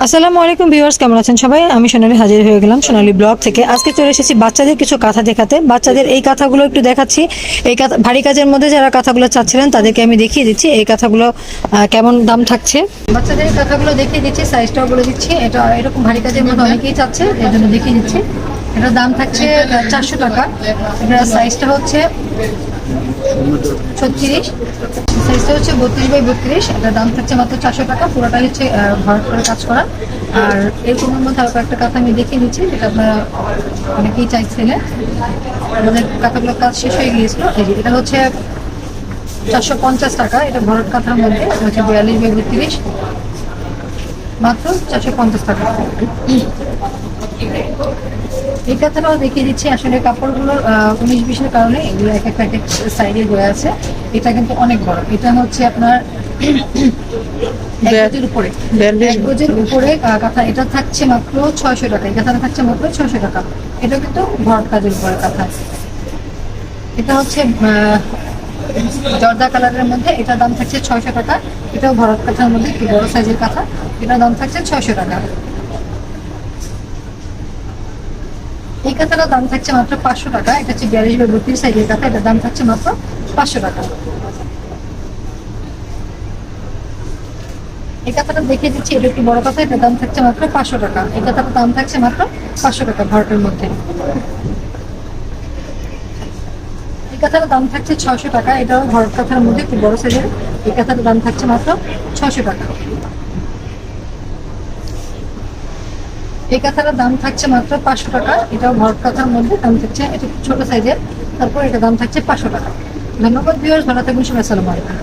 আসসালামু আলাইকুম ভিউয়ার্স, কেমন আছেন সবাই? আমি সোনালী হাজির হয়ে গেলাম সোনালী ব্লগ থেকে। আজকে চলে এসেছি বাচ্চাদের কিছু কাঁথা দেখাতে। বাচ্চাদের এই কাঁথাগুলো একটু দেখাচ্ছি। এই কাঁথা ভারী কাজের মধ্যে যারা কাঁথাগুলো চাচ্ছিলেন তাদেরকে আমি দেখিয়ে দিচ্ছি এই কাঁথাগুলো কেমন দাম থাকছে। বাচ্চাদের এই কাঁথাগুলো দেখিয়ে দিচ্ছি, সাইজটাও বলে দিচ্ছি। এটা এরকম ভারী কাজের মধ্যে অনেকেই চাচ্ছে, এর জন্য দেখিয়ে দিচ্ছি। এটার দাম থাকছে 400 টাকা। এটার সাইজটা হচ্ছে 36, সাইজটা হচ্ছে 32x32। এটার দাম থাকছে মাত্র 400 টাকা। পুরোটাই হচ্ছে ভরাট করে কাজ করা। আর এরকমের মধ্যে আরো একটা কাঁথা আমি দেখিয়ে দিচ্ছি, যেটা আপনারা অনেকেই চাইছিলেন। আমাদের কাঁথাগুলোর কাজ শেষ হয়ে গিয়েছিল। এই যে এটা হচ্ছে 450 টাকা। এটা ভরাট কাঁথার মধ্যে হচ্ছে 42x32, মাত্র 450 টাকা। এই কাঁথাটাও দেখিয়ে দিচ্ছি। আসলে কাপড়গুলোর 19-20-এর কারণে এগুলো এক এক সাইডে হয়ে আছে। এটা কিন্তু অনেক বড়। এটা হচ্ছে আপনার 1 গজের উপরে, 1 গজের উপরে কাঁথা। এটা থাকছে মাত্র 600 টাকা। এই কাঁথাটা থাকছে মাত্র 600 টাকা। এটা কিন্তু ভরাট কাজের উপরে কাঁথা। এটা হচ্ছে জর্দা কালারের মধ্যে। এটার দাম থাকছে 600 টাকা। এটাও ভরাট কাঁথার মধ্যে, একটু বড় সাইজের কাঁথা। এটার দাম থাকছে 600 টাকা। এই কাঁথাটার দাম থাকছে মাত্র 500 টাকা। এটা হচ্ছে 42x32 সাইজের কাঁথা। এটার দাম থাকছে মাত্র 500 টাকা। এই কাঁথাটা দেখিয়ে দিচ্ছি, এটা একটু বড় কাঁথা। এটার দাম থাকছে মাত্র 500 টাকা। এই কাঁথাটার দাম থাকছে মাত্র 500 টাকা ভরাটের মধ্যে। এই কাঁথাটার দাম থাকছে 600 টাকা। এটাও ভরাট কাঁথার মধ্যে, একটু বড় সাইজের। এই কাঁথাটার দাম থাকছে মাত্র 600 টাকা। এই কাঁথাটার দাম থাকছে মাত্র 500 টাকা। এটাও ভরাট কাঁথার মধ্যে, দাম থাকছে এটা ছোট সাইজের। তারপর এটা দাম থাকছে 500 টাকা। ধন্যবাদ ভিউয়ার্স, ভালো থাকবেন সবাই। আসসালামু আলাইকুম।